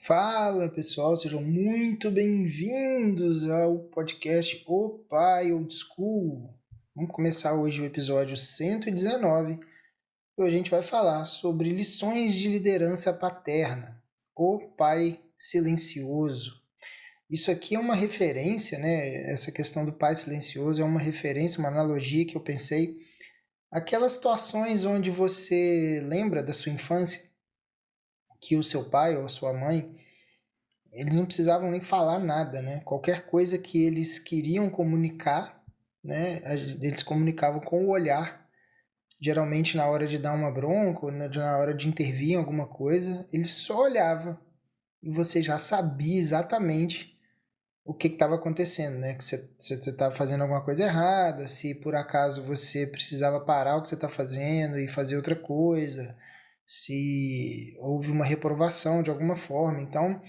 Fala pessoal, sejam muito bem-vindos ao podcast O Pai Old School. Vamos começar hoje o episódio 119 e hoje a gente vai falar sobre lições de liderança paterna, o pai silencioso. Isso aqui é uma referência, né? Essa questão do pai silencioso é uma referência, uma analogia que eu pensei. Aquelas situações onde você lembra da sua infância, que o seu pai ou a sua mãe eles não precisavam nem falar nada, né? Qualquer coisa que eles queriam comunicar, né? Eles comunicavam com o olhar. Geralmente na hora de dar uma bronca, ou na hora de intervir em alguma coisa, ele só olhava e você já sabia exatamente o que estava acontecendo, né? Que você estava fazendo alguma coisa errada, se por acaso você precisava parar o que você está fazendo e fazer outra coisa, se houve uma reprovação de alguma forma. Então,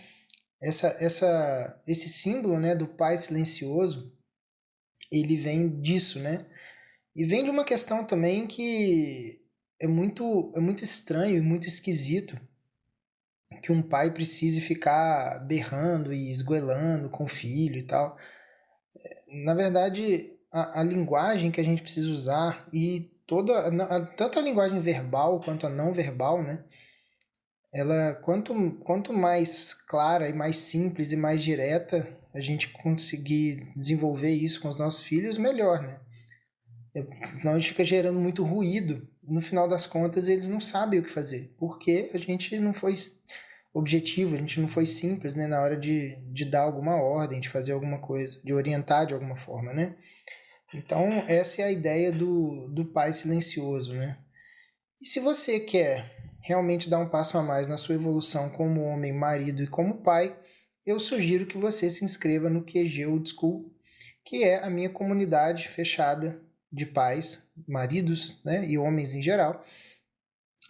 esse símbolo, né, do pai silencioso, ele vem disso, né? E vem de uma questão também que é muito estranho e muito esquisito que um pai precise ficar berrando e esgoelando com o filho e tal. Na verdade, a linguagem que a gente precisa usar e tanto a linguagem verbal quanto a não verbal, né? Ela, quanto mais clara e mais simples e mais direta a gente conseguir desenvolver isso com os nossos filhos, melhor, né? Senão a gente fica gerando muito ruído. No final das contas, eles não sabem o que fazer, porque a gente não foi objetivo, a gente não foi simples, né? Na hora de dar alguma ordem, de fazer alguma coisa, de orientar de alguma forma, né? Então, essa é a ideia do pai silencioso, né? E se você quer realmente dar um passo a mais na sua evolução como homem, marido e como pai, eu sugiro que você se inscreva no QG Old School, que é a minha comunidade fechada de pais, maridos, né, e homens em geral,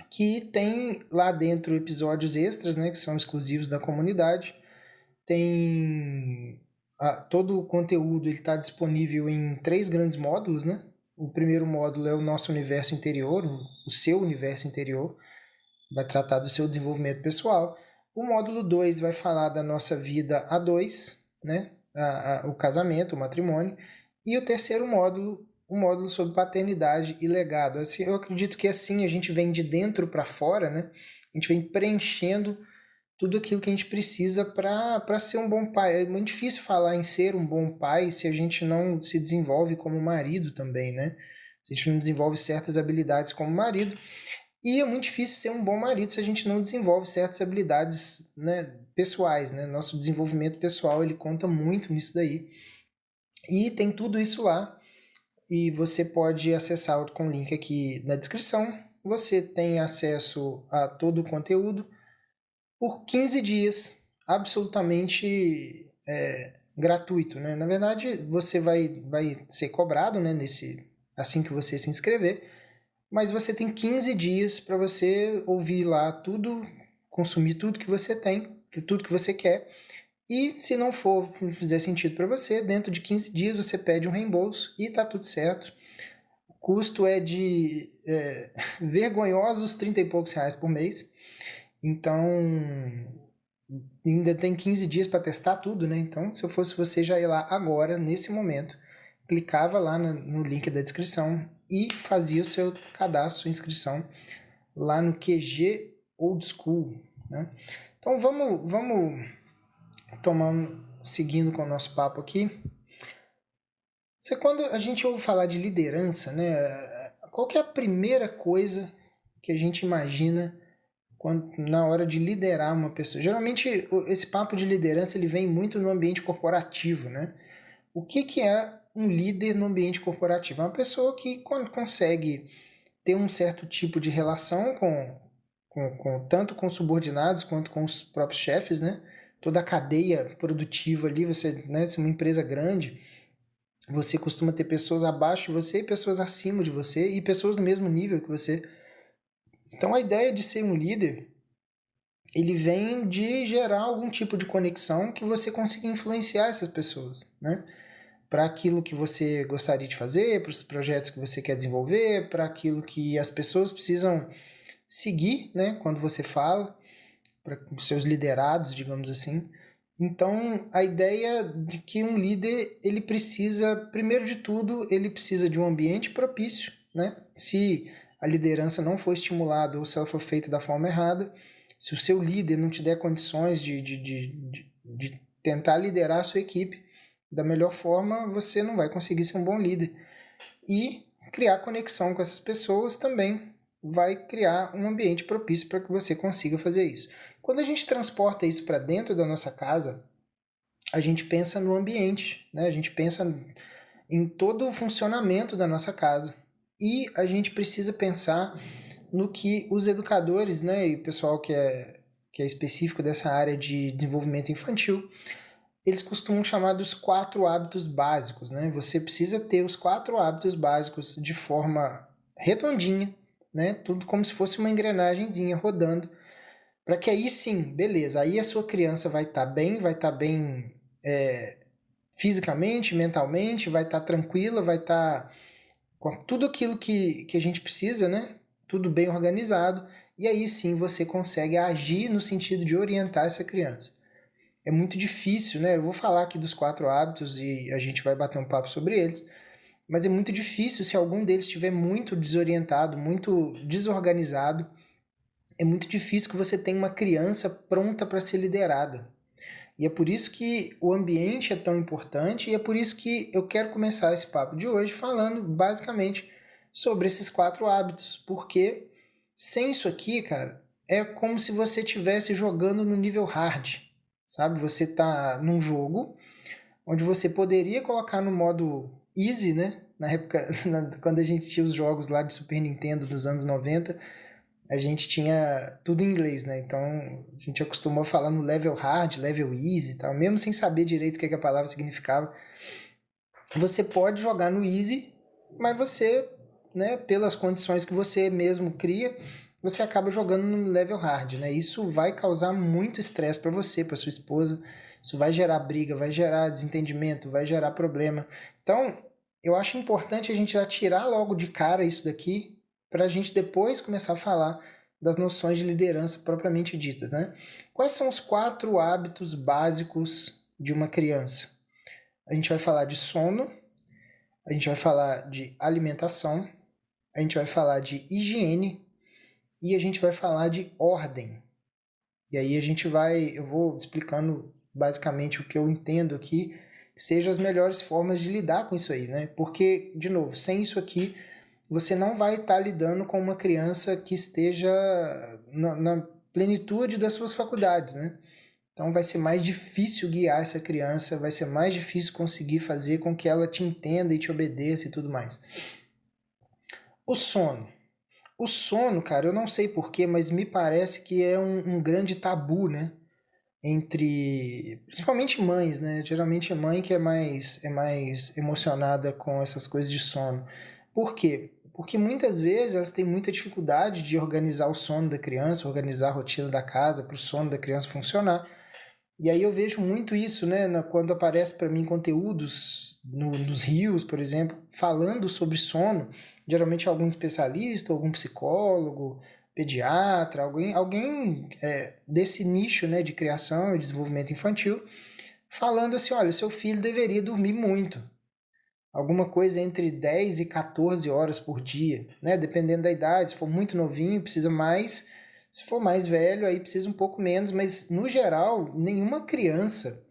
que tem lá dentro episódios extras, né, que são exclusivos da comunidade. Tem todo o conteúdo, ele está disponível em 3 grandes módulos, né? O primeiro módulo é o nosso universo interior, o seu universo interior, vai tratar do seu desenvolvimento pessoal. O módulo 2 vai falar da nossa vida a dois, né? O casamento, o matrimônio. E o terceiro módulo, o módulo sobre paternidade e legado. Assim, eu acredito que assim a gente vem de dentro para fora, né? A gente vem preenchendo tudo aquilo que a gente precisa para ser um bom pai. É muito difícil falar em ser um bom pai se a gente não se desenvolve como marido também, né? Se a gente não desenvolve certas habilidades como marido. E é muito difícil ser um bom marido se a gente não desenvolve certas habilidades, né, pessoais, né? Nosso desenvolvimento pessoal, ele conta muito nisso daí. E tem tudo isso lá. E você pode acessar com o link aqui na descrição. Você tem acesso a todo o conteúdo por 15 dias, absolutamente gratuito, né? Na verdade, você vai ser cobrado, né, assim que você se inscrever, mas você tem 15 dias para você ouvir lá tudo, consumir tudo que você tem, tudo que você quer, e se não fizer sentido para você, dentro de 15 dias você pede um reembolso e tá tudo certo. O custo é de vergonhosos 30 e poucos reais por mês. Então, ainda tem 15 dias para testar tudo, né? Então, se eu fosse você, já ia lá agora, nesse momento, clicava lá no link da descrição e fazia o seu cadastro, sua inscrição lá no QG Old School, né? Então, vamos seguindo com o nosso papo aqui. Quando a gente ouve falar de liderança, né? Qual que é a primeira coisa que a gente imagina na hora de liderar uma pessoa? Geralmente esse papo de liderança ele vem muito no ambiente corporativo, né? O que é um líder no ambiente corporativo? É uma pessoa que consegue ter um certo tipo de relação tanto com subordinados quanto com os próprios chefes, né? Toda a cadeia produtiva ali, você, né, se é uma empresa grande, você costuma ter pessoas abaixo de você e pessoas acima de você e pessoas no mesmo nível que você. Então a ideia de ser um líder ele vem de gerar algum tipo de conexão que você consiga influenciar essas pessoas, né? Para aquilo que você gostaria de fazer, para os projetos que você quer desenvolver, para aquilo que as pessoas precisam seguir, né? Quando você fala. para os seus liderados, digamos assim. Então, a ideia de que um líder, ele precisa, primeiro de tudo, ele precisa de um ambiente propício, né? Se a liderança não for estimulada ou se ela for feita da forma errada, se o seu líder não te der condições de tentar liderar a sua equipe da melhor forma, você não vai conseguir ser um bom líder. E criar conexão com essas pessoas também vai criar um ambiente propício para que você consiga fazer isso. Quando a gente transporta isso para dentro da nossa casa, a gente pensa no ambiente, né? A gente pensa em todo o funcionamento da nossa casa. E a gente precisa pensar no que os educadores, né, e o pessoal que é específico dessa área de desenvolvimento infantil, eles costumam chamar dos 4 hábitos básicos, né? Você precisa ter os 4 hábitos básicos de forma redondinha, né? Tudo como se fosse uma engrenagemzinha rodando, para que aí sim, beleza, aí a sua criança vai estar bem fisicamente, mentalmente, vai estar tranquila, vai estar com tudo aquilo que a gente precisa, né? Tudo bem organizado, e aí sim você consegue agir no sentido de orientar essa criança. É muito difícil, né? Eu vou falar aqui dos 4 hábitos e a gente vai bater um papo sobre eles, mas é muito difícil se algum deles estiver muito desorientado, muito desorganizado. É muito difícil que você tenha uma criança pronta para ser liderada. E é por isso que o ambiente é tão importante e é por isso que eu quero começar esse papo de hoje falando basicamente sobre esses 4 hábitos, porque sem isso aqui, cara, é como se você estivesse jogando no nível hard, sabe? Você tá num jogo onde você poderia colocar no modo easy, né? Na época, quando a gente tinha os jogos lá de Super Nintendo dos anos 90, a gente tinha tudo em inglês, né? Então a gente acostumou a falar no level hard, level easy e tal, mesmo sem saber direito o que a palavra significava. Você pode jogar no easy, mas você, né, pelas condições que você mesmo cria, você acaba jogando no level hard, né? Isso vai causar muito estresse para você, para sua esposa. Isso vai gerar briga, vai gerar desentendimento, vai gerar problema. Então, eu acho importante a gente já tirar logo de cara isso daqui, para a gente depois começar a falar das noções de liderança propriamente ditas, né? Quais são os 4 hábitos básicos de uma criança? A gente vai falar de sono, a gente vai falar de alimentação, a gente vai falar de higiene e a gente vai falar de ordem. E aí eu vou explicando basicamente o que eu entendo aqui, que sejam as melhores formas de lidar com isso aí, né? Porque, de novo, sem isso aqui, você não vai estar lidando com uma criança que esteja na plenitude das suas faculdades, né? Então vai ser mais difícil guiar essa criança, vai ser mais difícil conseguir fazer com que ela te entenda e te obedeça e tudo mais. O sono. O sono, cara, eu não sei porquê, mas me parece que é um grande tabu, né? Entre, principalmente mães, né? Geralmente é mãe que é mais emocionada com essas coisas de sono. Por quê? Porque muitas vezes elas têm muita dificuldade de organizar o sono da criança, organizar a rotina da casa para o sono da criança funcionar. E aí eu vejo muito isso, né, quando aparece para mim conteúdos nos rios, por exemplo, falando sobre sono, geralmente algum especialista, algum psicólogo, pediatra, alguém desse nicho, né, de criação e desenvolvimento infantil, falando assim, olha, seu filho deveria dormir muito, alguma coisa entre 10 e 14 horas por dia, né, dependendo da idade, se for muito novinho, precisa mais. Se for mais velho, aí precisa um pouco menos, mas no geral, nenhuma criança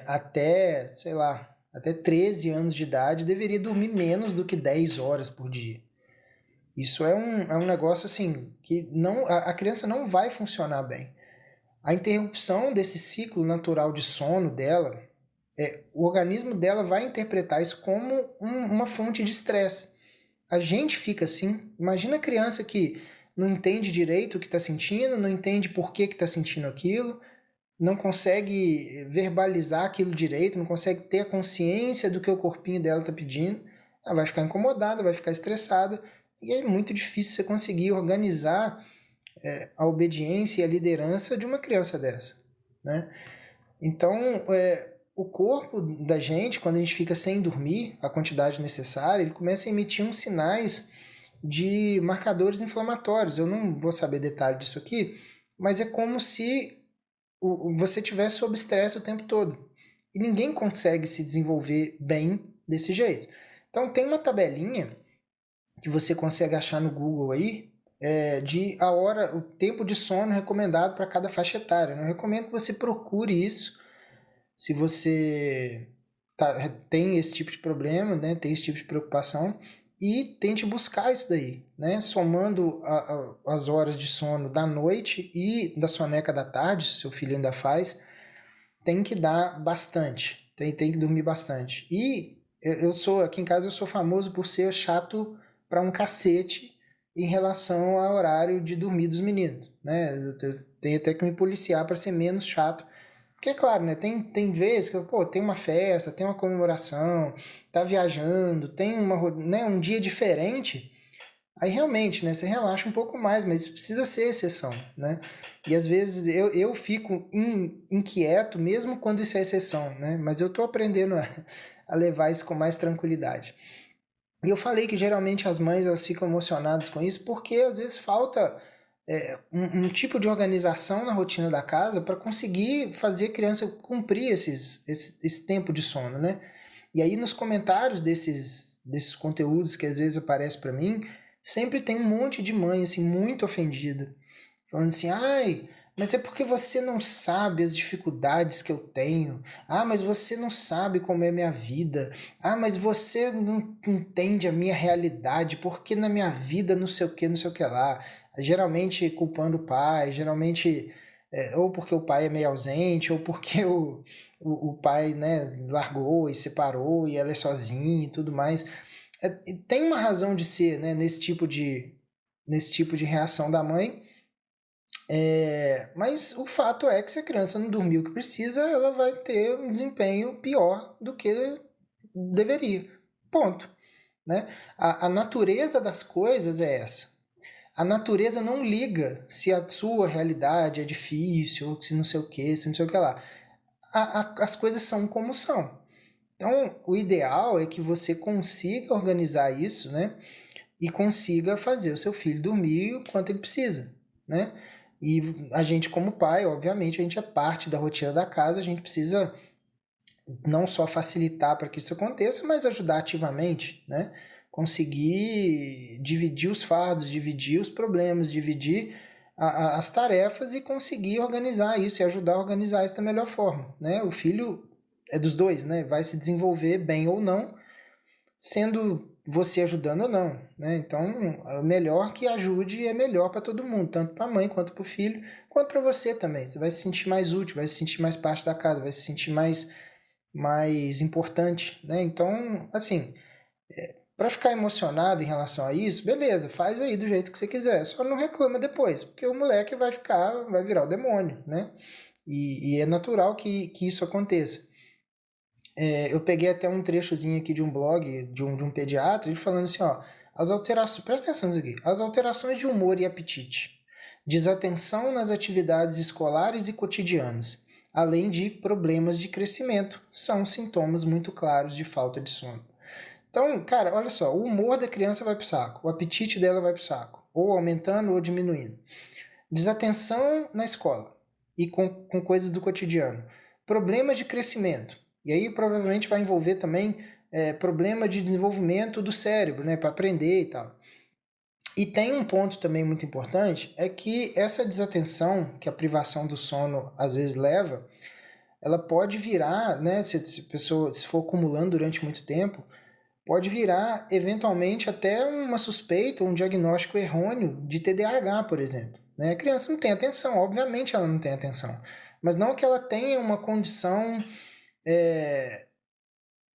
até, sei lá, até 13 anos de idade deveria dormir menos do que 10 horas por dia. Isso é um negócio assim que não, a criança não vai funcionar bem. A interrupção desse ciclo natural de sono dela, o organismo dela vai interpretar isso como uma fonte de estresse. A gente fica assim. Imagina a criança que não entende direito o que está sentindo, não entende por que está sentindo aquilo, não consegue verbalizar aquilo direito, não consegue ter a consciência do que o corpinho dela está pedindo. Ela vai ficar incomodada, vai ficar estressada, e é muito difícil você conseguir organizar a obediência e a liderança de uma criança dessa, né? Então, o corpo da gente, quando a gente fica sem dormir a quantidade necessária, ele começa a emitir uns sinais de marcadores inflamatórios. Eu não vou saber detalhe disso aqui, mas é como se você tivesse sob estresse o tempo todo. E ninguém consegue se desenvolver bem desse jeito. Então tem uma tabelinha que você consegue achar no Google aí, de a hora, o tempo de sono recomendado para cada faixa etária. Eu recomendo que você procure isso se você tem esse tipo de problema, né, tem esse tipo de preocupação, e tente buscar isso daí, né, somando as horas de sono da noite e da soneca da tarde, se seu filho ainda faz, tem que dar bastante, tem que dormir bastante. E aqui em casa eu sou famoso por ser chato para um cacete em relação ao horário de dormir dos meninos, né? Eu tenho até que me policiar para ser menos chato. Porque é claro, né? Tem vezes que, pô, tem uma festa, tem uma comemoração, tá viajando, tem né, um dia diferente. Aí realmente, né, você relaxa um pouco mais, mas isso precisa ser exceção, né? E às vezes eu fico inquieto mesmo quando isso é exceção, né? Mas eu tô aprendendo a levar isso com mais tranquilidade. E eu falei que geralmente as mães elas ficam emocionadas com isso porque às vezes falta um tipo de organização na rotina da casa para conseguir fazer a criança cumprir esse tempo de sono, né? E aí nos comentários desses conteúdos que às vezes aparecem para mim, sempre tem um monte de mãe assim muito ofendida, falando assim: "Ai, mas é porque você não sabe as dificuldades que eu tenho. Ah, mas você não sabe como é minha vida. Ah, mas você não entende a minha realidade, porque na minha vida não sei o que lá." Geralmente culpando o pai, geralmente ou porque o pai é meio ausente, ou porque o pai, né, largou e separou e ela é sozinha e tudo mais. Tem uma razão de ser, né, nesse tipo de reação da mãe, mas o fato é que se a criança não dormir o que precisa, ela vai ter um desempenho pior do que deveria. Ponto. Né? A natureza das coisas é essa. A natureza não liga se a sua realidade é difícil, ou se não sei o que, se não sei o que lá. As coisas são como são. Então, o ideal é que você consiga organizar isso, né? E consiga fazer o seu filho dormir o quanto ele precisa, né? E a gente, como pai, obviamente, a gente é parte da rotina da casa, a gente precisa não só facilitar para que isso aconteça, mas ajudar ativamente, né? Conseguir dividir os fardos, dividir os problemas, dividir as tarefas e conseguir organizar isso e ajudar a organizar isso da melhor forma, né? O filho é dos dois, né? Vai se desenvolver bem ou não, sendo você ajudando ou não, né? Então, é melhor que ajude é melhor para todo mundo, tanto para a mãe quanto para o filho, quanto para você também. Você vai se sentir mais útil, vai se sentir mais parte da casa, vai se sentir mais importante, né? Então, assim, para ficar emocionado em relação a isso, beleza, faz aí do jeito que você quiser, só não reclama depois, porque o moleque vai virar o demônio, né? E é natural que isso aconteça. Eu peguei até um trechozinho aqui de um blog de um pediatra, ele falando assim, ó, as alterações, presta atenção nisso aqui, as alterações de humor e apetite, desatenção nas atividades escolares e cotidianas, além de problemas de crescimento, são sintomas muito claros de falta de sono. Então, cara, olha só, o humor da criança vai pro saco, o apetite dela vai pro saco, ou aumentando ou diminuindo. Desatenção na escola e com coisas do cotidiano. Problema de crescimento. E aí provavelmente vai envolver também problema de desenvolvimento do cérebro, né, para aprender e tal. E tem um ponto também muito importante, é que essa desatenção que a privação do sono às vezes leva, ela pode virar, né, se a pessoa se for acumulando durante muito tempo, pode virar eventualmente até uma suspeita, um diagnóstico errôneo de TDAH, por exemplo. Né? A criança não tem atenção, obviamente ela não tem atenção, mas não que ela tenha uma condição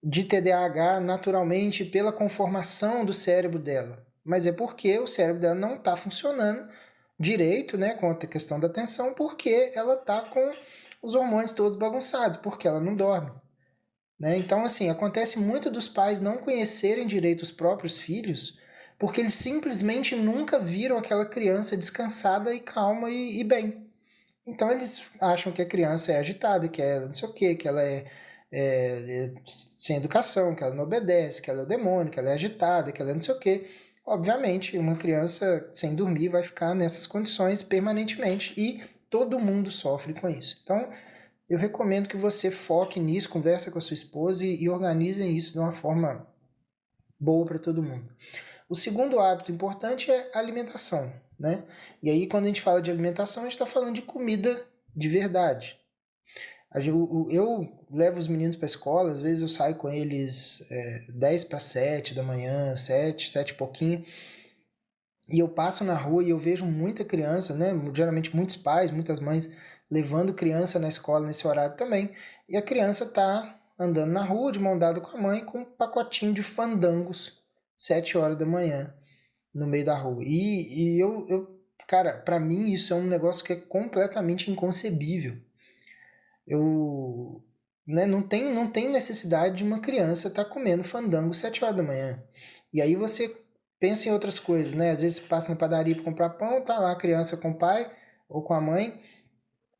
de TDAH naturalmente pela conformação do cérebro dela, mas é porque o cérebro dela não está funcionando direito, né, com a questão da atenção, porque ela está com os hormônios todos bagunçados, porque ela não dorme. Né? Então, assim, acontece muito dos pais não conhecerem direito os próprios filhos, porque eles simplesmente nunca viram aquela criança descansada e calma e bem. Então, eles acham que a criança é agitada, que é não sei o quê, que ela é sem educação, que ela não obedece, que ela é o demônio, que ela é agitada, que ela é não sei o quê. Obviamente, uma criança sem dormir vai ficar nessas condições permanentemente e todo mundo sofre com isso. Então, eu recomendo que você foque nisso, converse com a sua esposa e organizem isso de uma forma boa para todo mundo. O segundo hábito importante é a alimentação, né? E aí, quando a gente fala de alimentação, a gente está falando de comida de verdade. Eu levo os meninos para a escola, às vezes eu saio com eles 10 para 7 da manhã, 7 e pouquinho, e eu passo na rua e eu vejo muita criança, né? Geralmente muitos pais, muitas mães levando criança na escola nesse horário também, e a criança tá andando na rua de mão dada com a mãe com um pacotinho de fandangos 7 horas da manhã no meio da rua. Cara, pra mim isso é um negócio que é completamente inconcebível. Eu, né, não tem necessidade de uma criança estar comendo fandango 7 horas da manhã. E aí você pensa em outras coisas, né? Às vezes passa na padaria para comprar pão, tá lá a criança com o pai ou com a mãe,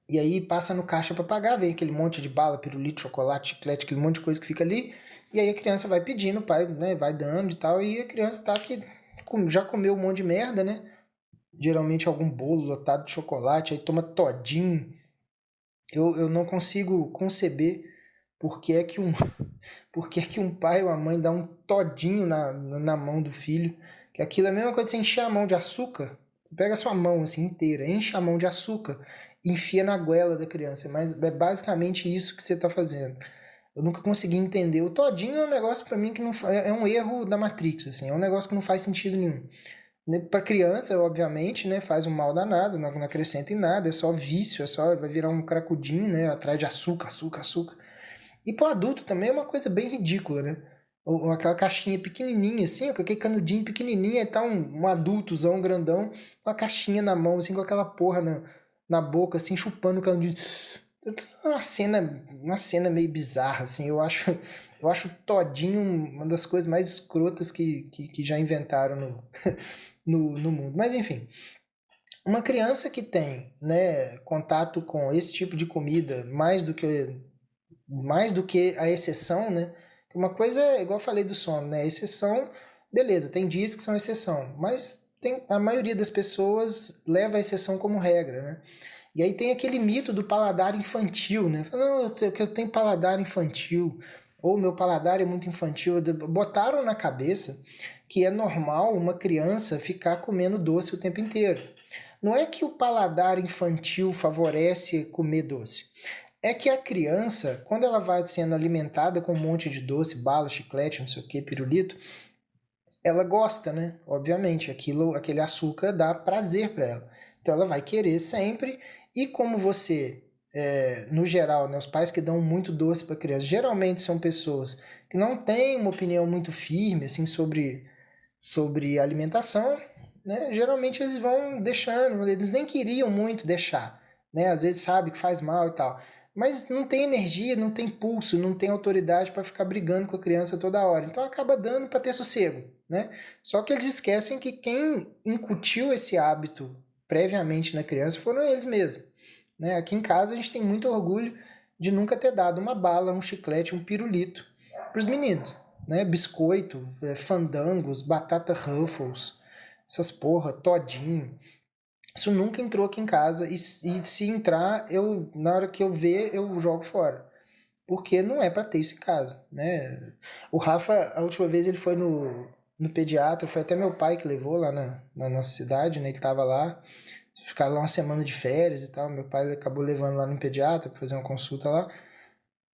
e aí passa no caixa para pagar, vem aquele monte de bala, pirulito, chocolate, chiclete, aquele monte de coisa que fica ali, e aí a criança vai pedindo, o pai, né, vai dando e tal, e a criança tá que já comeu um monte de merda, né? Geralmente algum bolo lotado de chocolate, aí toma todinho. Eu não consigo conceber por que é que um, por que é que um pai ou a mãe dá um todinho na mão do filho, que aquilo é a mesma coisa de você encher a mão de açúcar. Você pega a sua mão assim inteira, enche a mão de açúcar, enfia na goela da criança. Mas é basicamente isso que você está fazendo. Eu nunca consegui entender. O todinho é um negócio para mim que não é um erro da Matrix, assim, é um negócio que não faz sentido nenhum. Para criança, obviamente, né, faz um mal danado, não acrescenta em nada, é só vício, vai virar um cracudinho, né, atrás de açúcar, açúcar, açúcar. E para o adulto também é uma coisa bem ridícula, né? Ou aquela caixinha pequenininha assim, com aquele canudinho pequenininho, aí tá um adultozão grandão, com a caixinha na mão, assim, com aquela porra na boca, assim, chupando o canudinho. Uma cena meio bizarra, assim, eu acho todinho uma das coisas mais escrotas que já inventaram no mundo. Mas enfim, uma criança que tem, né, contato com esse tipo de comida mais do que a exceção, né? Uma coisa é, igual eu falei do sono, né? Exceção, beleza, tem dias que são exceção, mas a maioria das pessoas leva a exceção como regra, né? E aí tem aquele mito do paladar infantil, né? Não, eu tenho paladar infantil, ou meu paladar é muito infantil. Botaram na cabeça que é normal uma criança ficar comendo doce o tempo inteiro. Não é que o paladar infantil favorece comer doce. É que a criança, quando ela vai sendo alimentada com um monte de doce, bala, chiclete, não sei o que, pirulito, ela gosta, né? Obviamente, aquele açúcar dá prazer para ela. Então ela vai querer sempre. E como você, no geral, né, os pais que dão muito doce para criança, geralmente são pessoas que não têm uma opinião muito firme assim sobre alimentação, né? Geralmente eles vão deixando, eles nem queriam muito deixar, né? Às vezes sabe que faz mal e tal, mas não tem energia, não tem pulso, não tem autoridade para ficar brigando com a criança toda hora. Então acaba dando para ter sossego, né? Só que eles esquecem que quem incutiu esse hábito previamente na criança foram eles mesmos, né? Aqui em casa a gente tem muito orgulho de nunca ter dado uma bala, um chiclete, um pirulito para os meninos, né? Biscoito, fandangos, batata Ruffles, essas porra, todinho. Isso nunca entrou aqui em casa e se entrar, na hora que eu ver, eu jogo fora. Porque não é para ter isso em casa, né? O Rafa, a última vez ele foi no pediatra, foi até meu pai que levou lá na nossa cidade, né? Ele tava lá, ficaram lá uma semana de férias e tal. Meu pai acabou levando lá no pediatra pra fazer uma consulta lá.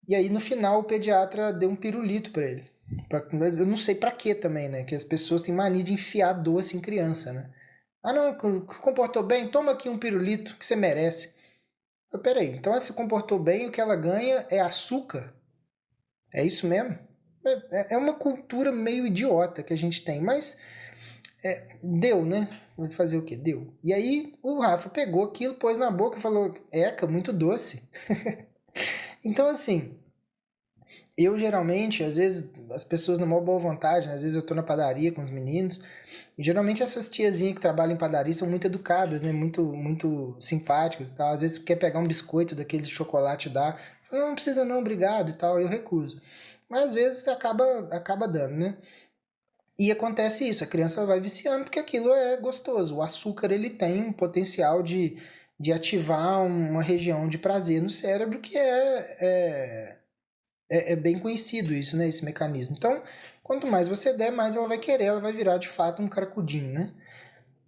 E aí no final o pediatra deu um pirulito pra ele. Eu não sei pra quê também, né? Que as pessoas têm mania de enfiar doce em criança, né? Ah, não, comportou bem? Toma aqui um pirulito que você merece. Peraí, então ela se comportou bem, o que ela ganha é açúcar? É isso mesmo? É uma cultura meio idiota que a gente tem, mas deu, né? Vou fazer o quê? Deu. E aí o Rafa pegou aquilo, pôs na boca e falou: Eca, muito doce. Então, assim, eu geralmente, às vezes, as pessoas na maior boa vontade, né? Às vezes eu tô na padaria com os meninos, e geralmente essas tiazinhas que trabalham em padaria são muito educadas, né? Muito, muito simpáticas e tal. Às vezes quer pegar um biscoito daqueles de chocolate e dar. Fala, não precisa não, obrigado e tal, eu recuso. Mas às vezes acaba dando, né? E acontece isso, a criança vai viciando porque aquilo é gostoso. O açúcar ele tem um potencial de ativar uma região de prazer no cérebro que é bem conhecido isso, né? Esse mecanismo. Então, quanto mais você der, mais ela vai querer, ela vai virar de fato um cracudinho, né?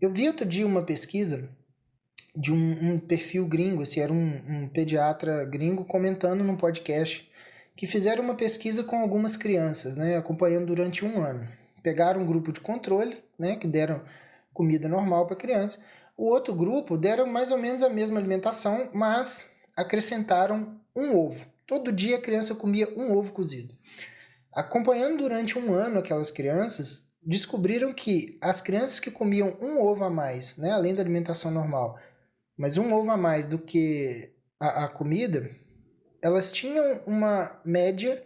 Eu vi outro dia uma pesquisa de um perfil gringo, assim, era um pediatra gringo comentando num podcast que fizeram uma pesquisa com algumas crianças, né, acompanhando durante um ano. Pegaram um grupo de controle, né, que deram comida normal para criança. O outro grupo deram mais ou menos a mesma alimentação, mas acrescentaram um ovo. Todo dia a criança comia um ovo cozido. Acompanhando durante um ano aquelas crianças, descobriram que as crianças que comiam um ovo a mais, né, além da alimentação normal, mas um ovo a mais do que a comida, elas tinham uma média,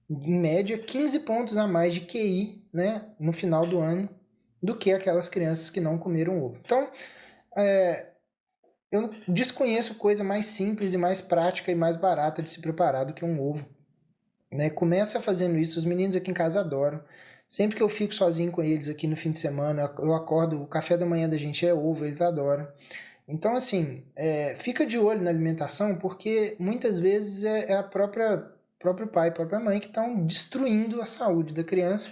em média, 15 pontos a mais de QI, né, no final do ano, do que aquelas crianças que não comeram ovo. Então, eu desconheço coisa mais simples e mais prática e mais barata de se preparar do que um ovo. Né? Começa fazendo isso, os meninos aqui em casa adoram. Sempre que eu fico sozinho com eles aqui no fim de semana, eu acordo, o café da manhã da gente é ovo, eles adoram. Então, assim, fica de olho na alimentação, porque muitas vezes é a próprio pai, a própria mãe que estão destruindo a saúde da criança.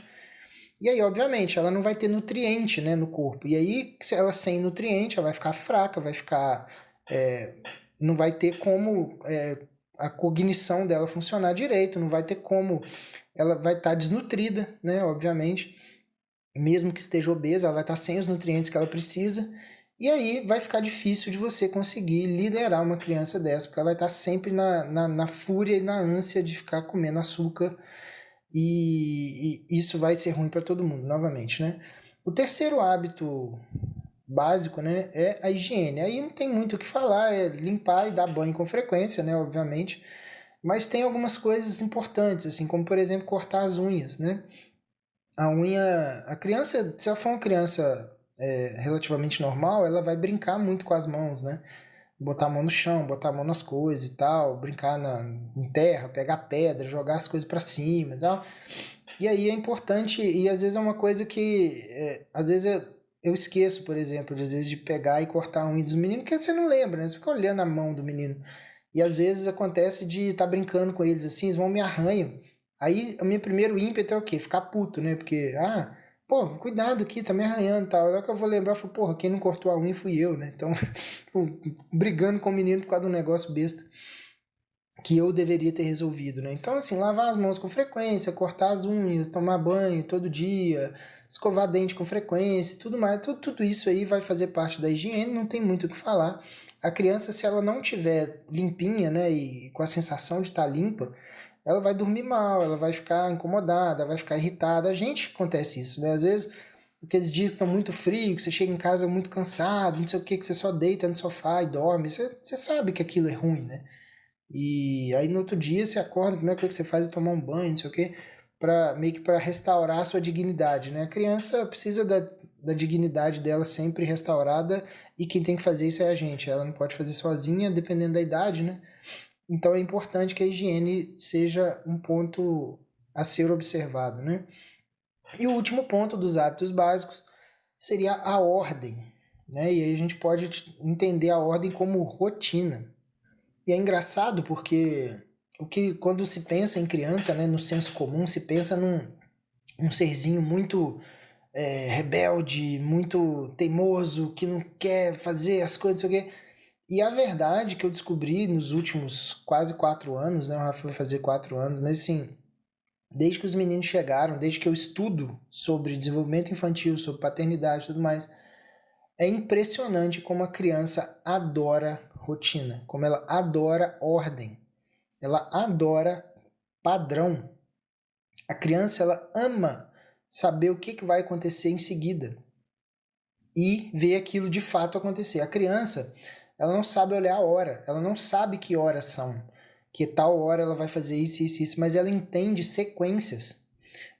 E aí, obviamente, ela não vai ter nutriente, né, no corpo. E aí, se ela sem nutriente, ela vai ficar fraca, vai ficar... não vai ter como a cognição dela funcionar direito, não vai ter como... Ela vai estar desnutrida, né, obviamente. Mesmo que esteja obesa, ela vai estar sem os nutrientes que ela precisa. E aí vai ficar difícil de você conseguir liderar uma criança dessa, porque ela vai estar sempre na fúria e na ânsia de ficar comendo açúcar, e isso vai ser ruim para todo mundo, novamente, né? O terceiro hábito básico, né, é a higiene. Aí não tem muito o que falar, é limpar e dar banho com frequência, né, obviamente. Mas tem algumas coisas importantes, assim, como por exemplo cortar as unhas, né? A criança, se ela for uma criança relativamente normal, ela vai brincar muito com as mãos, né? Botar a mão no chão, botar a mão nas coisas e tal, brincar em terra, pegar pedra, jogar as coisas para cima e tal. E aí é importante, e às vezes é uma coisa que, às vezes eu esqueço, por exemplo, às vezes de pegar e cortar a unha dos meninos, porque você não lembra, né? Você fica olhando a mão do menino. E às vezes acontece de estar brincando com eles assim, eles vão me arranham. Aí o meu primeiro ímpeto é o quê? Ficar puto, né? Porque, pô, cuidado aqui, tá me arranhando e tal. Agora que eu vou lembrar, eu falo, porra, quem não cortou a unha fui eu, né? Então, brigando com o menino por causa de um negócio besta que eu deveria ter resolvido, né? Então, assim, lavar as mãos com frequência, cortar as unhas, tomar banho todo dia, escovar dente com frequência e tudo mais. Tudo isso aí vai fazer parte da higiene, não tem muito o que falar. A criança, se ela não tiver limpinha, né, e com a sensação de estar limpa, ela vai dormir mal, ela vai ficar incomodada, vai ficar irritada. A gente acontece isso, né? Às vezes, aqueles dias estão muito frios, você chega em casa muito cansado, não sei o que você só deita no sofá e dorme. Você sabe que aquilo é ruim, né? E aí no outro dia você acorda, a primeira coisa que você faz é tomar um banho, não sei o quê, meio que para restaurar a sua dignidade, né? A criança precisa da dignidade dela sempre restaurada, e quem tem que fazer isso é a gente. Ela não pode fazer sozinha, dependendo da idade, né? Então é importante que a higiene seja um ponto a ser observado, né? E o último ponto dos hábitos básicos seria a ordem, né? E aí a gente pode entender a ordem como rotina. E é engraçado porque quando se pensa em criança, né, no senso comum, se pensa num serzinho muito rebelde, muito teimoso, que não quer fazer as coisas, não sei o quê. E a verdade que eu descobri nos últimos quase 4 anos, né, o Rafa vai fazer 4 anos, mas assim, desde que os meninos chegaram, desde que eu estudo sobre desenvolvimento infantil, sobre paternidade e tudo mais, é impressionante como a criança adora rotina, como ela adora ordem, ela adora padrão. A criança, ela ama saber o que vai acontecer em seguida e ver aquilo de fato acontecer. A criança, ela não sabe olhar a hora, ela não sabe que horas são, que tal hora ela vai fazer isso, isso, isso, mas ela entende sequências.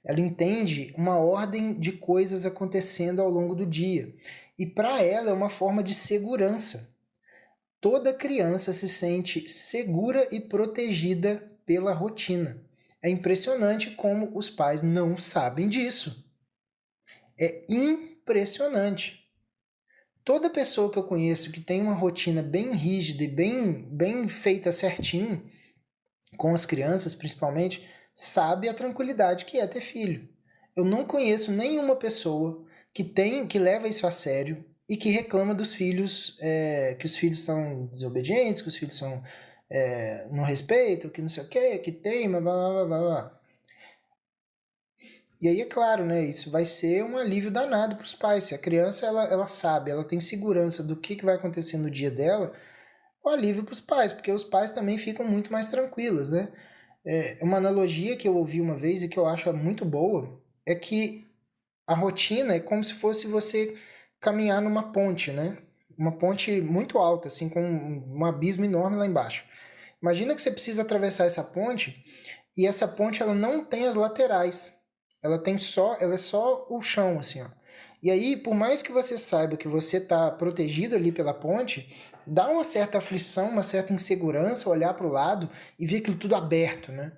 Ela entende uma ordem de coisas acontecendo ao longo do dia. E para ela é uma forma de segurança. Toda criança se sente segura e protegida pela rotina. É impressionante como os pais não sabem disso. É impressionante. Toda pessoa que eu conheço que tem uma rotina bem rígida e bem feita certinho, com as crianças principalmente, sabe a tranquilidade que é ter filho. Eu não conheço nenhuma pessoa que leva isso a sério e que reclama dos filhos, que os filhos são desobedientes, que os filhos são não respeitam, que não sei o que teima, blá blá blá blá. E aí é claro, né? Isso vai ser um alívio danado para os pais. Se a criança ela sabe, ela tem segurança do que vai acontecer no dia dela, o alívio para os pais, porque os pais também ficam muito mais tranquilos, né? Uma analogia que eu ouvi uma vez e que eu acho muito boa é que a rotina é como se fosse você caminhar numa ponte, né? Uma ponte muito alta, assim, com um abismo enorme lá embaixo. Imagina que você precisa atravessar essa ponte e essa ponte ela não tem as laterais. Ela é só o chão, assim, ó. E aí, por mais que você saiba que você está protegido ali pela ponte, dá uma certa aflição, uma certa insegurança olhar para o lado e ver aquilo tudo aberto, né?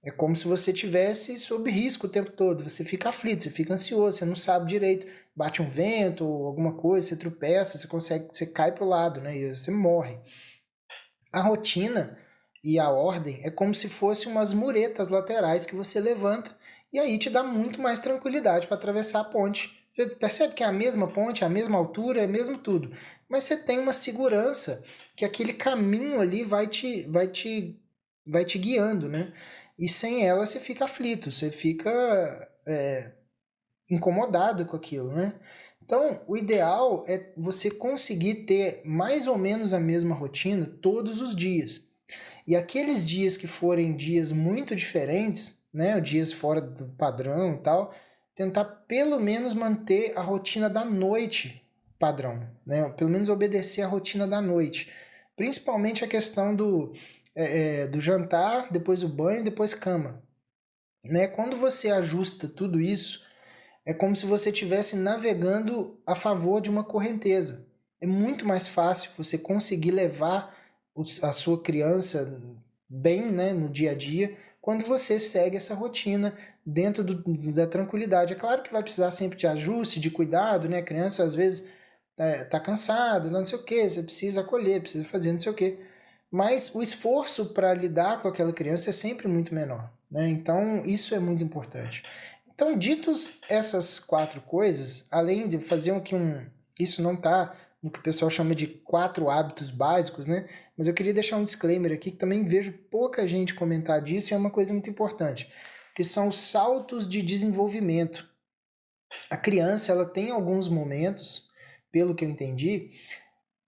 É como se você tivesse sob risco o tempo todo. Você fica aflito, você fica ansioso, você não sabe direito. Bate um vento ou alguma coisa, você tropeça, você cai para o lado, né? E você morre. A rotina e a ordem é como se fossem umas muretas laterais que você levanta e aí te dá muito mais tranquilidade para atravessar a ponte. Você percebe que é a mesma ponte, a mesma altura, é mesmo tudo. Mas você tem uma segurança que aquele caminho ali vai te guiando, né? E sem ela você fica aflito, você fica incomodado com aquilo, né? Então, o ideal é você conseguir ter mais ou menos a mesma rotina todos os dias. E aqueles dias que forem dias muito diferentes, né, dias fora do padrão e tal, tentar pelo menos manter a rotina da noite padrão, né? Pelo menos obedecer a rotina da noite. Principalmente a questão do jantar, depois o banho, depois cama. Né? Quando você ajusta tudo isso, é como se você estivesse navegando a favor de uma correnteza. É muito mais fácil você conseguir levar a sua criança bem, né, no dia a dia quando você segue essa rotina dentro da tranquilidade. É claro que vai precisar sempre de ajuste, de cuidado, né? A criança às vezes tá cansada, não sei o que, você precisa acolher, precisa fazer não sei o que. Mas o esforço para lidar com aquela criança é sempre muito menor, né? Então isso é muito importante. Então, ditos essas quatro coisas, além de fazer isso não está no que o pessoal chama de 4 hábitos básicos, né? Mas eu queria deixar um disclaimer aqui que também vejo pouca gente comentar disso e é uma coisa muito importante, que são os saltos de desenvolvimento. A criança, ela tem alguns momentos, pelo que eu entendi,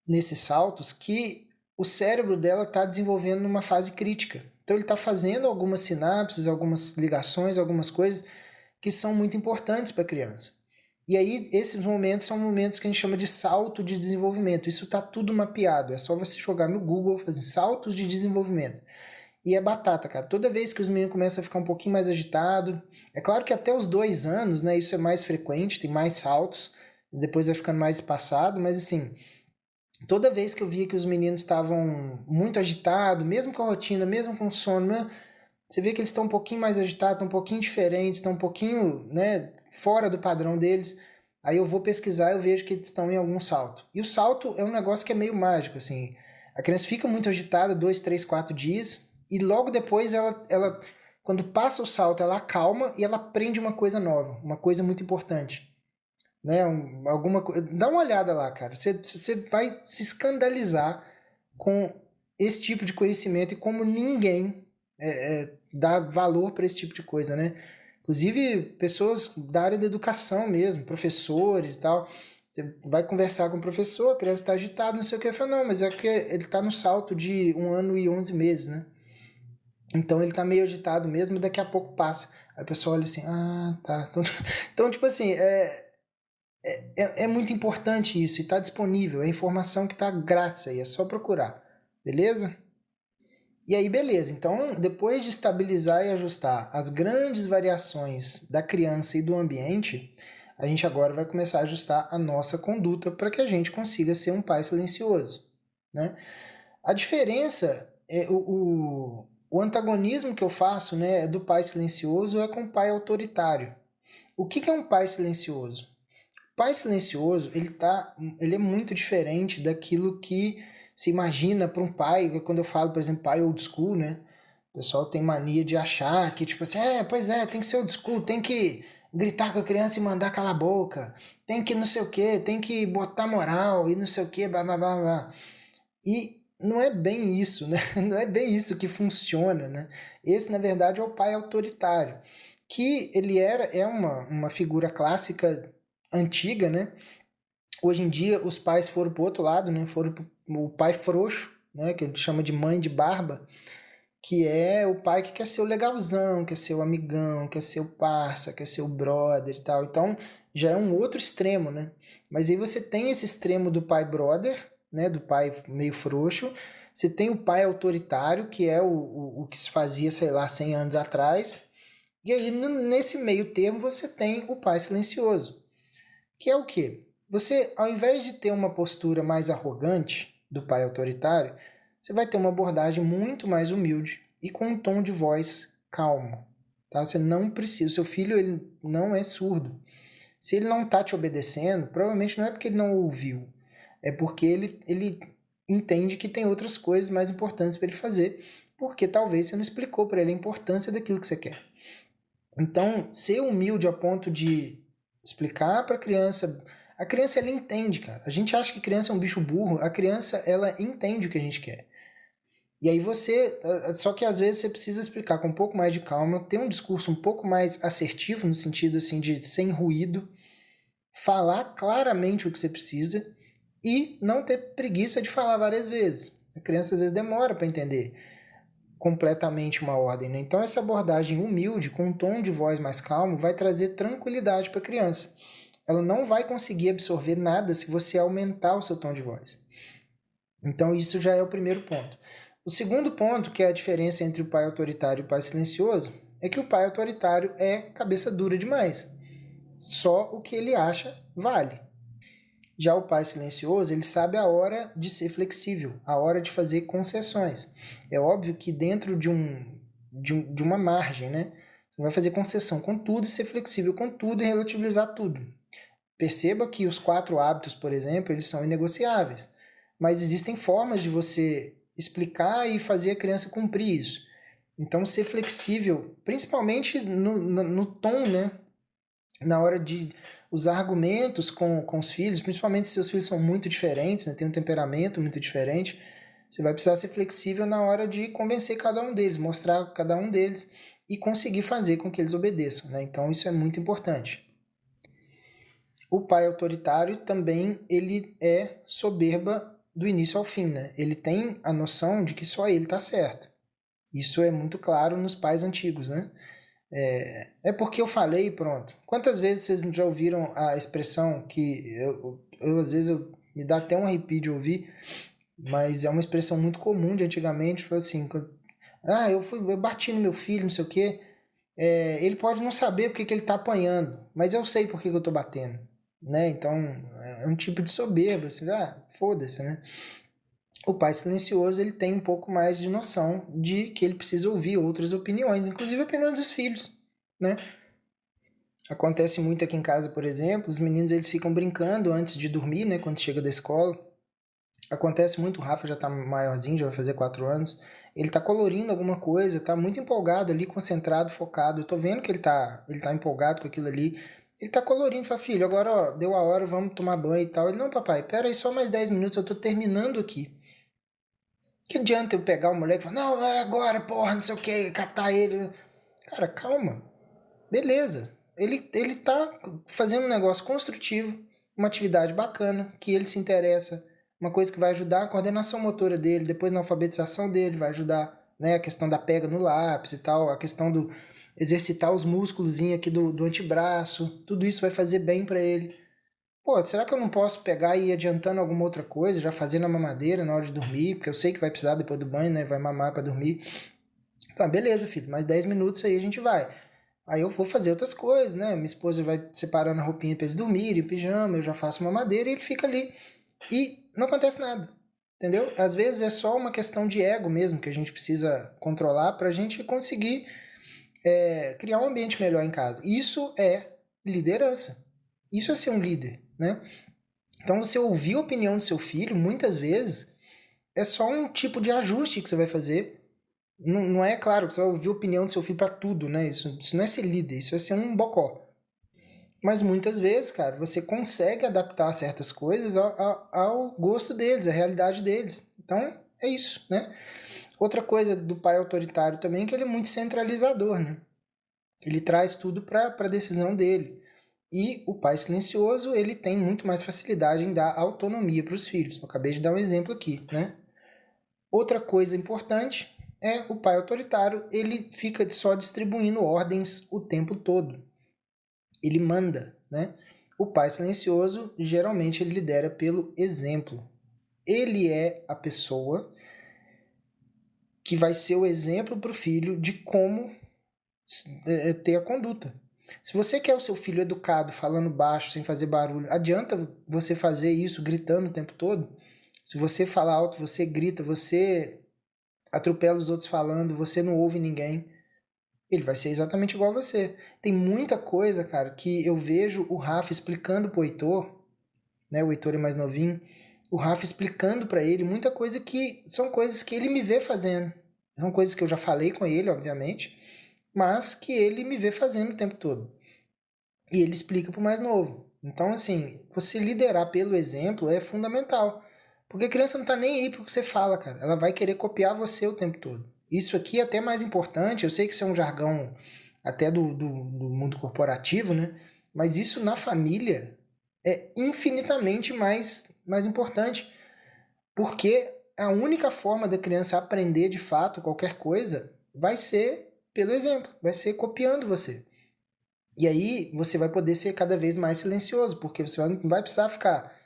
nesses saltos, que o cérebro dela está desenvolvendo numa fase crítica. Então ele está fazendo algumas sinapses, algumas ligações, algumas coisas que são muito importantes para a criança. E aí, esses momentos são momentos que a gente chama de salto de desenvolvimento. Isso está tudo mapeado. É só você jogar no Google, fazer saltos de desenvolvimento. E é batata, cara. Toda vez que os meninos começam a ficar um pouquinho mais agitados, é claro que até os 2 anos, né, isso é mais frequente, tem mais saltos, depois vai ficando mais espaçado, mas assim, toda vez que eu via que os meninos estavam muito agitados, mesmo com a rotina, mesmo com o sono, né, você vê que eles estão um pouquinho mais agitados, estão um pouquinho diferentes, estão um pouquinho, né, fora do padrão deles. Aí eu vou pesquisar e eu vejo que eles estão em algum salto. E o salto é um negócio que é meio mágico, assim. A criança fica muito agitada 2, 3, 4 dias e logo depois ela quando passa o salto, ela acalma e ela aprende uma coisa nova, uma coisa muito importante. Né? Dá uma olhada lá, cara. Você vai se escandalizar com esse tipo de conhecimento e como ninguém dá valor para esse tipo de coisa, né? Inclusive pessoas da área da educação mesmo, professores e tal. Você vai conversar com o professor, a criança está agitada, não sei o que. Ele fala, não, mas é que ele está no salto de 1 ano e 11 meses, né? Então ele está meio agitado mesmo e daqui a pouco passa. Aí a pessoa olha assim, ah, tá. Então tipo assim, é muito importante isso e está disponível. É informação que está grátis aí, é só procurar. Beleza? E aí, beleza. Então, depois de estabilizar e ajustar as grandes variações da criança e do ambiente, a gente agora vai começar a ajustar a nossa conduta para que a gente consiga ser um pai silencioso. Né? A diferença, o antagonismo que eu faço, né, do pai silencioso é com o pai autoritário. O que é um pai silencioso? pai silencioso, ele é muito diferente daquilo que se imagina para um pai. Quando eu falo, por exemplo, pai old school, né? O pessoal tem mania de achar que, tipo assim, pois é, tem que ser old school, tem que gritar com a criança e mandar calar a boca, tem que não sei o que, tem que botar moral e não sei o que, blá blá blá blá. E não é bem isso, né? Não é bem isso que funciona, né? Esse, na verdade, é o pai autoritário, que ele é uma figura clássica antiga, né? Hoje em dia, os pais foram pro outro lado, né? Foram o pai frouxo, né? Que a gente chama de mãe de barba, que é o pai que quer ser o legalzão, quer ser o amigão, quer ser o parça, quer ser o brother e tal. Então, já é um outro extremo, né? Mas aí você tem esse extremo do pai brother, né? Do pai meio frouxo. Você tem o pai autoritário, que é o que se fazia, sei lá, 100 anos atrás. E aí, nesse meio termo, você tem o pai silencioso, que é o quê? Você, ao invés de ter uma postura mais arrogante do pai autoritário, você vai ter uma abordagem muito mais humilde e com um tom de voz calmo. Tá? Você não precisa, o seu filho ele não é surdo. Se ele não está te obedecendo, provavelmente não é porque ele não ouviu, é porque ele entende que tem outras coisas mais importantes para ele fazer, porque talvez você não explicou para ele a importância daquilo que você quer. Então, ser humilde a ponto de explicar para a criança ela entende, cara. A gente acha que criança é um bicho burro, a criança ela entende o que a gente quer. E aí só que às vezes você precisa explicar com um pouco mais de calma, ter um discurso um pouco mais assertivo no sentido assim de sem ruído, falar claramente o que você precisa e não ter preguiça de falar várias vezes. A criança às vezes demora para entender completamente uma ordem, né? Então essa abordagem humilde, com um tom de voz mais calmo, vai trazer tranquilidade para a criança. Ela não vai conseguir absorver nada se você aumentar o seu tom de voz. Então isso já é o primeiro ponto. O segundo ponto, que é a diferença entre o pai autoritário e o pai silencioso, é que o pai autoritário é cabeça dura demais. Só o que ele acha vale. Já o pai silencioso, ele sabe a hora de ser flexível, a hora de fazer concessões. É óbvio que dentro de uma margem, né? Você não vai fazer concessão com tudo e ser flexível com tudo e relativizar tudo. Perceba que os 4 hábitos, por exemplo, eles são inegociáveis. Mas existem formas de você explicar e fazer a criança cumprir isso. Então, ser flexível, principalmente no tom, né? Na hora de usar argumentos com os filhos, principalmente se seus filhos são muito diferentes, né? Tem um temperamento muito diferente, você vai precisar ser flexível na hora de convencer cada um deles, mostrar cada um deles e conseguir fazer com que eles obedeçam, né? Então, isso é muito importante. O pai autoritário também ele é soberba do início ao fim, né? Ele tem a noção de que só ele está certo. Isso é muito claro nos pais antigos, né? É porque eu falei, pronto. Quantas vezes vocês já ouviram a expressão que às vezes me dá até um arrepio de ouvir, mas é uma expressão muito comum de antigamente, foi assim, eu bati no meu filho, não sei o quê, ele pode não saber porque que ele está apanhando, mas eu sei porque que eu estou batendo, né? Então, é um tipo de soberba, assim, foda-se, né? O pai silencioso, ele tem um pouco mais de noção de que ele precisa ouvir outras opiniões, inclusive a opinião dos filhos, né? Acontece muito aqui em casa, por exemplo, os meninos eles ficam brincando antes de dormir, né, quando chega da escola. Acontece muito, o Rafa já tá maiorzinho, já vai fazer 4 anos. Ele tá colorindo alguma coisa, tá muito empolgado ali, concentrado, focado. Eu tô vendo que ele tá empolgado com aquilo ali. Ele tá colorindo, fala, filho, agora ó, deu a hora, vamos tomar banho e tal. Ele, não, papai, pera aí só mais 10 minutos, eu tô terminando aqui. Que adianta eu pegar o moleque e falar, não, é agora, porra, não sei o que, catar ele. Cara, calma. Beleza. Ele tá fazendo um negócio construtivo, uma atividade bacana, que ele se interessa, uma coisa que vai ajudar a coordenação motora dele, depois na alfabetização dele, vai ajudar, né, a questão da pega no lápis e tal, a questão do exercitar os músculos aqui do antebraço, tudo isso vai fazer bem para ele. Pô, será que eu não posso pegar e ir adiantando alguma outra coisa, já fazendo a mamadeira na hora de dormir, porque eu sei que vai precisar depois do banho, né, vai mamar para dormir. Tá, beleza, filho, mais 10 minutos aí a gente vai. Aí eu vou fazer outras coisas, né? Minha esposa vai separando a roupinha para eles dormirem, pijama, eu já faço uma madeira e ele fica ali. E não acontece nada, entendeu? Às vezes é só uma questão de ego mesmo que a gente precisa controlar para a gente conseguir criar um ambiente melhor em casa. Isso é liderança. Isso é ser um líder. né? Então, você ouvir a opinião do seu filho, muitas vezes, é só um tipo de ajuste que você vai fazer. Não é claro que você vai ouvir a opinião do seu filho para tudo, né? Isso não é ser líder, isso é ser um bocó. Mas muitas vezes, cara, você consegue adaptar certas coisas ao gosto deles, à realidade deles. Então, é isso, né? Outra coisa do pai autoritário também é que ele é muito centralizador, né? Ele traz tudo para a decisão dele. E o pai silencioso, ele tem muito mais facilidade em dar autonomia para os filhos. Eu acabei de dar um exemplo aqui, né? Outra coisa importante é o pai autoritário, ele fica só distribuindo ordens o tempo todo. Ele manda, né? O pai silencioso, geralmente, ele lidera pelo exemplo. Ele é a pessoa que vai ser o exemplo para o filho de como ter a conduta. Se você quer o seu filho educado, falando baixo, sem fazer barulho, adianta você fazer isso gritando o tempo todo? Se você fala alto, você grita, você atropela os outros falando, você não ouve ninguém, ele vai ser exatamente igual a você. Tem muita coisa, cara, que eu vejo o Rafa explicando pro Heitor, né? O Heitor é mais novinho, o Rafa explicando para ele muita coisa que são coisas que ele me vê fazendo. São coisas que eu já falei com ele, obviamente, mas que ele me vê fazendo o tempo todo. E ele explica pro mais novo. Então, assim, você liderar pelo exemplo é fundamental. Porque a criança não tá nem aí pro que você fala, cara. Ela vai querer copiar você o tempo todo. Isso aqui é até mais importante, eu sei que isso é um jargão até do mundo corporativo, né? Mas isso na família é infinitamente mais importante. Porque a única forma da criança aprender de fato qualquer coisa vai ser pelo exemplo, vai ser copiando você. E aí você vai poder ser cada vez mais silencioso, porque você não vai precisar ficar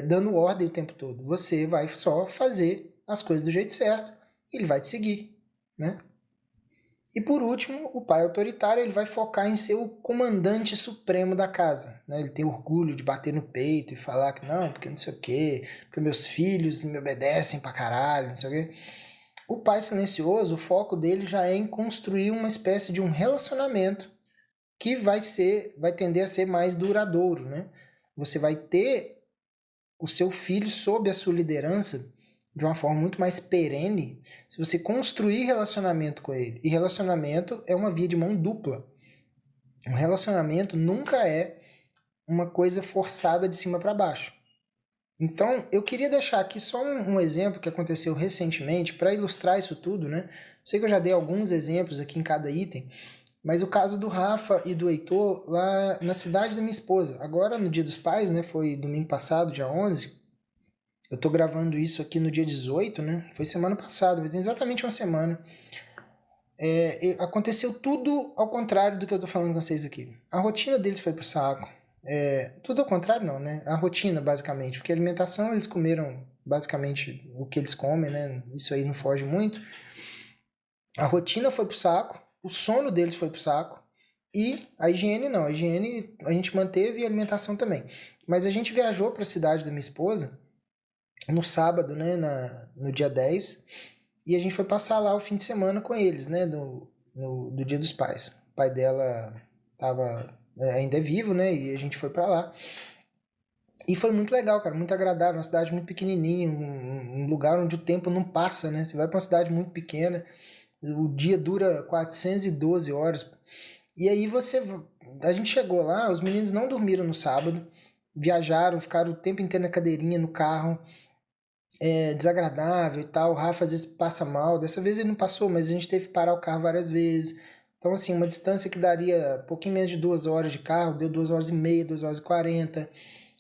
dando ordem o tempo todo. Você vai só fazer as coisas do jeito certo e ele vai te seguir, né? E por último, o pai autoritário ele vai focar em ser o comandante supremo da casa, né? Ele tem orgulho de bater no peito e falar que não, porque não sei o quê, porque meus filhos me obedecem pra caralho, não sei o quê. O pai silencioso, o foco dele já é em construir uma espécie de um relacionamento que vai tender a ser mais duradouro, né? Você vai ter o seu filho sob a sua liderança de uma forma muito mais perene se você construir relacionamento com ele. E relacionamento é uma via de mão dupla. Um relacionamento nunca é uma coisa forçada de cima para baixo. Então, eu queria deixar aqui só um exemplo que aconteceu recentemente para ilustrar isso tudo, né? Sei que eu já dei alguns exemplos aqui em cada item, mas o caso do Rafa e do Heitor lá na cidade da minha esposa. Agora, no Dia dos Pais, né? Foi domingo passado, dia 11. Eu tô gravando isso aqui no dia 18, né? Foi semana passada, tem exatamente uma semana. Aconteceu tudo ao contrário do que eu tô falando com vocês aqui. A rotina deles foi pro saco. Tudo ao contrário não, né? A rotina, basicamente. Porque a alimentação, eles comeram basicamente o que eles comem, né? Isso aí não foge muito. A rotina foi pro saco. O sono deles foi pro saco. E a higiene não. A higiene a gente manteve e a alimentação também. Mas a gente viajou para a cidade da minha esposa no sábado, né? No dia 10. E a gente foi passar lá o fim de semana com eles, né? Do Dia dos Pais. O pai dela ainda é vivo, né? E a gente foi para lá. E foi muito legal, cara. Muito agradável. Uma cidade muito pequenininha. Um lugar onde o tempo não passa, né? Você vai para uma cidade muito pequena. O dia dura 412 horas. E aí a gente chegou lá, os meninos não dormiram no sábado, viajaram, ficaram o tempo inteiro na cadeirinha, no carro, desagradável e tal. O Rafa às vezes passa mal, dessa vez ele não passou, mas a gente teve que parar o carro várias vezes. Então, assim, uma distância que daria um pouquinho menos de 2 horas de carro, deu 2 horas e meia, 2 horas e 40.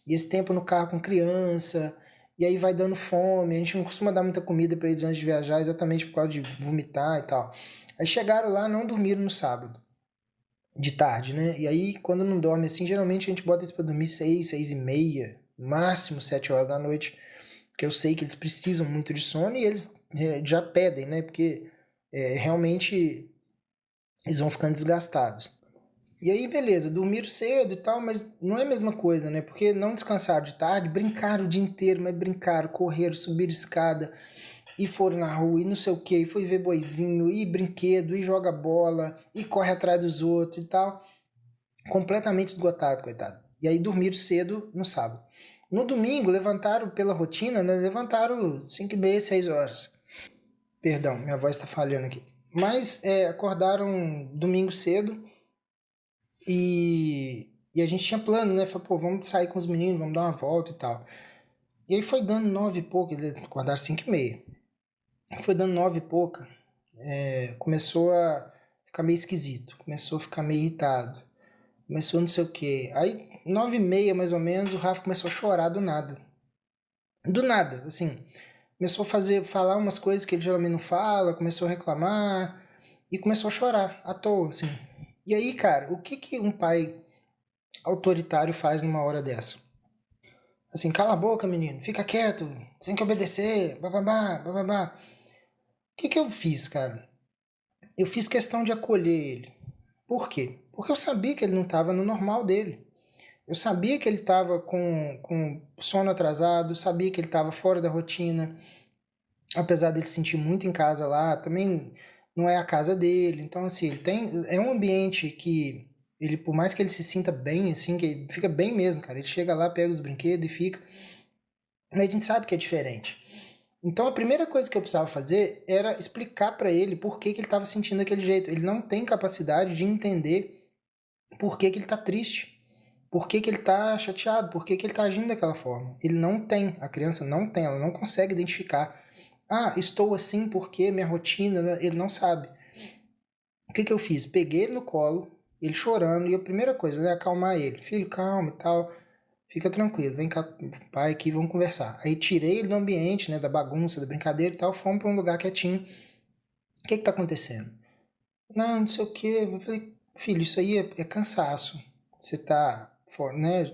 E esse tempo no carro com criança, e aí vai dando fome. A gente não costuma dar muita comida para eles antes de viajar, exatamente por causa de vomitar e tal. Aí chegaram lá, não dormiram no sábado, de tarde, né? E aí, quando não dorme assim, geralmente a gente bota eles pra dormir 6, 6 e meia, máximo 7 horas da noite, porque eu sei que eles precisam muito de sono e eles já pedem, né? Porque realmente eles vão ficando desgastados. E aí, beleza, dormiram cedo e tal, mas não é a mesma coisa, né? Porque não descansaram de tarde, brincaram o dia inteiro, mas brincaram, correram, subiram escada, e foram na rua, e não sei o que, e foi ver boizinho, e brinquedo, e joga bola, e corre atrás dos outros e tal. Completamente esgotado, coitado. E aí dormiram cedo no sábado. No domingo, levantaram pela rotina, né? Levantaram 5h30, 6 horas. Perdão, minha voz está falhando aqui. Mas acordaram domingo cedo e a gente tinha plano, né? Falei, pô, vamos sair com os meninos, vamos dar uma volta e tal. E aí foi dando 9 e pouco, eles acordaram 5h30. Foi dando 9 e pouca, começou a ficar meio esquisito, começou a ficar meio irritado, começou não sei o quê. Aí, 9h30 mais ou menos, o Rafa começou a chorar do nada. Do nada, assim. Começou a falar umas coisas que ele geralmente não fala, começou a reclamar e começou a chorar, à toa, assim. E aí, cara, o que que um pai autoritário faz numa hora dessa? Assim, cala a boca, menino, fica quieto, tem que obedecer, bababá, bababá. O que que eu fiz, cara? Eu fiz questão de acolher ele. Por quê? Porque eu sabia que ele não estava no normal dele. Eu sabia que ele estava com sono atrasado, sabia que ele estava fora da rotina, apesar dele se sentir muito em casa lá, também não é a casa dele. Então, assim, é um ambiente que ele, por mais que ele se sinta bem, assim, que ele fica bem mesmo, cara. Ele chega lá, pega os brinquedos e fica. Mas a gente sabe que é diferente. Então a primeira coisa que eu precisava fazer era explicar para ele por que que ele estava sentindo daquele jeito. Ele não tem capacidade de entender por que que ele está triste, por que que ele está chateado, por que que ele está agindo daquela forma. Ele não tem, a criança não tem, ela não consegue identificar. Ah, estou assim porque minha rotina, né? Ele não sabe. O que que eu fiz? Peguei ele no colo, ele chorando, e a primeira coisa, né, acalmar ele. Filho, calma e tal. Fica tranquilo, vem cá, pai, aqui, vamos conversar. Aí tirei ele do ambiente, né, da bagunça, da brincadeira e tal, fomos para um lugar quietinho. O que que tá acontecendo? Não sei o quê. Eu falei, filho, isso aí é cansaço. Você tá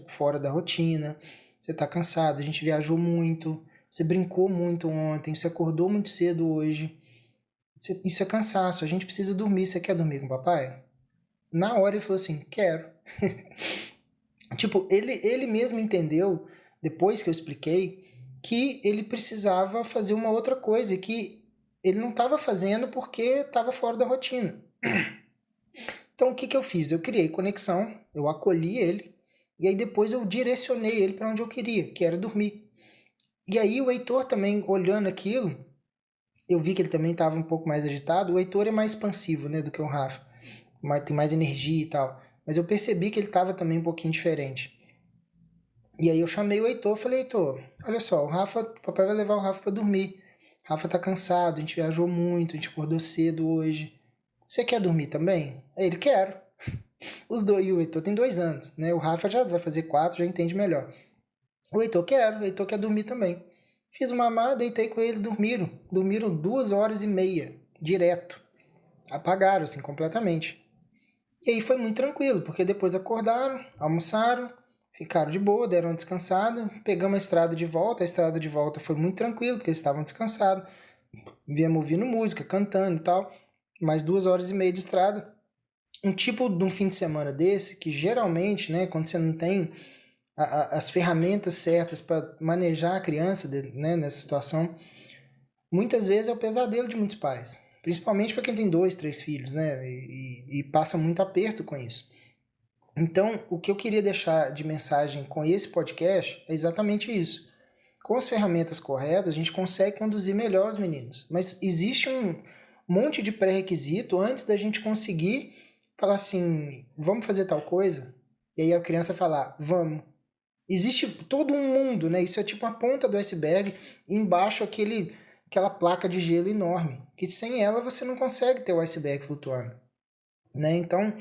fora da rotina, você tá cansado, a gente viajou muito, você brincou muito ontem, você acordou muito cedo hoje. Isso é cansaço, a gente precisa dormir. Você quer dormir com o papai? Na hora ele falou assim, quero. Tipo, ele mesmo entendeu, depois que eu expliquei, que ele precisava fazer uma outra coisa e que ele não estava fazendo porque estava fora da rotina. Então, o que que eu fiz? Eu criei conexão, eu acolhi ele, e aí depois eu direcionei ele para onde eu queria, que era dormir. E aí o Heitor também, olhando aquilo, eu vi que ele também estava um pouco mais agitado. O Heitor é mais expansivo, né, do que o Rafa, tem mais energia e tal. Mas eu percebi que ele estava também um pouquinho diferente. E aí eu chamei o Heitor, falei, Heitor, olha só, o papai vai levar o Rafa para dormir. O Rafa tá cansado, a gente viajou muito, a gente acordou cedo hoje. Você quer dormir também? Aí ele, quero. Os dois, e o Heitor tem 2 anos, né? O Rafa já vai fazer 4, já entende melhor. O Heitor quer dormir também. Fiz uma mamá, deitei com eles, dormiram. Dormiram 2h30, direto. Apagaram, assim, completamente. E aí foi muito tranquilo, porque depois acordaram, almoçaram, ficaram de boa, deram uma descansada, pegamos a estrada de volta. A estrada de volta foi muito tranquilo, porque eles estavam descansados. Viemos ouvindo música, cantando e tal. Mais 2h30 de estrada. Um tipo de um fim de semana desse, que geralmente, né, quando você não tem as ferramentas certas para manejar a criança, né, nessa situação, muitas vezes é o pesadelo de muitos pais. Principalmente para quem tem 2, 3 filhos, né, e passa muito aperto com isso. Então, o que eu queria deixar de mensagem com esse podcast é exatamente isso. Com as ferramentas corretas, a gente consegue conduzir melhor os meninos. Mas existe um monte de pré-requisito antes da gente conseguir falar assim, vamos fazer tal coisa? E aí a criança falar, vamos. Existe todo um mundo, né? Isso é tipo a ponta do iceberg, e embaixo aquela placa de gelo enorme, que sem ela você não consegue ter o iceberg flutuando, né? Então,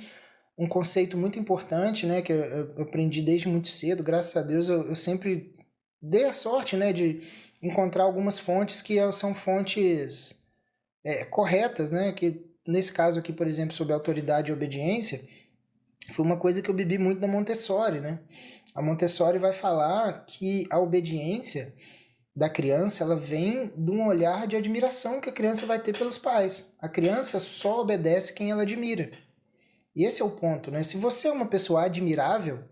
um conceito muito importante, né, que eu aprendi desde muito cedo, graças a Deus eu sempre dei a sorte, né, de encontrar algumas fontes que são fontes corretas, né, que nesse caso aqui, por exemplo, sobre autoridade e obediência, foi uma coisa que eu bebi muito da Montessori, né? A Montessori vai falar que a obediência da criança, ela vem de um olhar de admiração que a criança vai ter pelos pais. A criança só obedece quem ela admira. E esse é o ponto, né? Se você é uma pessoa admirável,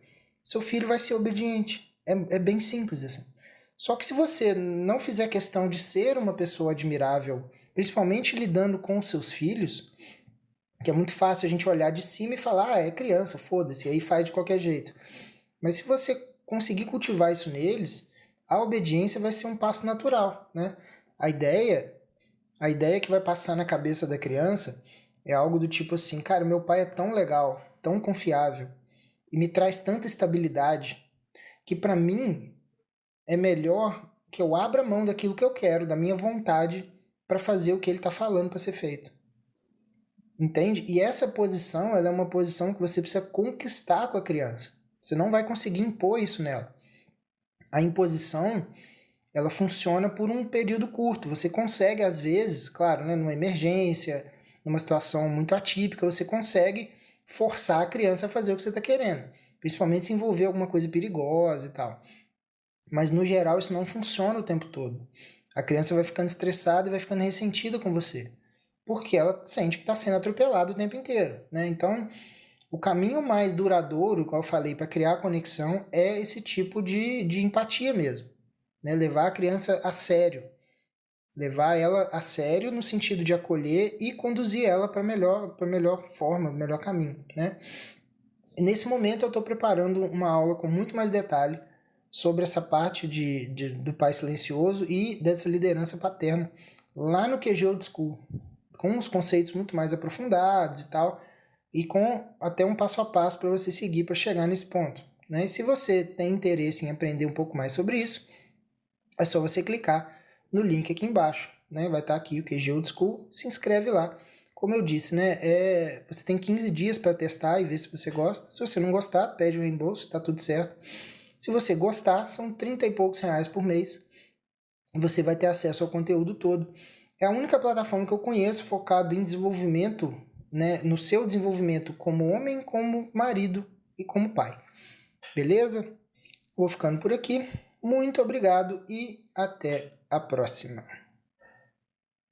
seu filho vai ser obediente. É bem simples assim. Só que se você não fizer questão de ser uma pessoa admirável, principalmente lidando com os seus filhos, que é muito fácil a gente olhar de cima e falar, é criança, foda-se, aí faz de qualquer jeito. Mas se você conseguir cultivar isso neles, a obediência vai ser um passo natural, né? A ideia que vai passar na cabeça da criança é algo do tipo assim, cara, meu pai é tão legal, tão confiável e me traz tanta estabilidade que para mim é melhor que eu abra mão daquilo que eu quero, da minha vontade para fazer o que ele está falando para ser feito. Entende? E essa posição, ela é uma posição que você precisa conquistar com a criança. Você não vai conseguir impor isso nela. A imposição, ela funciona por um período curto. Você consegue, às vezes, claro, né, numa emergência, numa situação muito atípica, você consegue forçar a criança a fazer o que você está querendo. Principalmente se envolver alguma coisa perigosa e tal. Mas, no geral, isso não funciona o tempo todo. A criança vai ficando estressada e vai ficando ressentida com você. Porque ela sente que está sendo atropelada o tempo inteiro, né? Então, o caminho mais duradouro, como eu falei, para criar conexão é esse tipo de empatia mesmo. Né? Levar a criança a sério. Levar ela a sério no sentido de acolher e conduzir ela para melhor forma, melhor caminho. Né? E nesse momento eu estou preparando uma aula com muito mais detalhe sobre essa parte do pai silencioso e dessa liderança paterna lá no QG Old School, com os conceitos muito mais aprofundados e tal, e com até um passo a passo para você seguir para chegar nesse ponto. Né? E se você tem interesse em aprender um pouco mais sobre isso, é só você clicar no link aqui embaixo. Né? Vai estar aqui o QG Old School, se inscreve lá. Como eu disse, né? Você tem 15 dias para testar e ver se você gosta. Se você não gostar, pede o reembolso, tá tudo certo. Se você gostar, são 30 e poucos reais por mês. E você vai ter acesso ao conteúdo todo. É a única plataforma que eu conheço focado em desenvolvimento, né, no seu desenvolvimento como homem, como marido e como pai. Beleza? Vou ficando por aqui. Muito obrigado e até a próxima.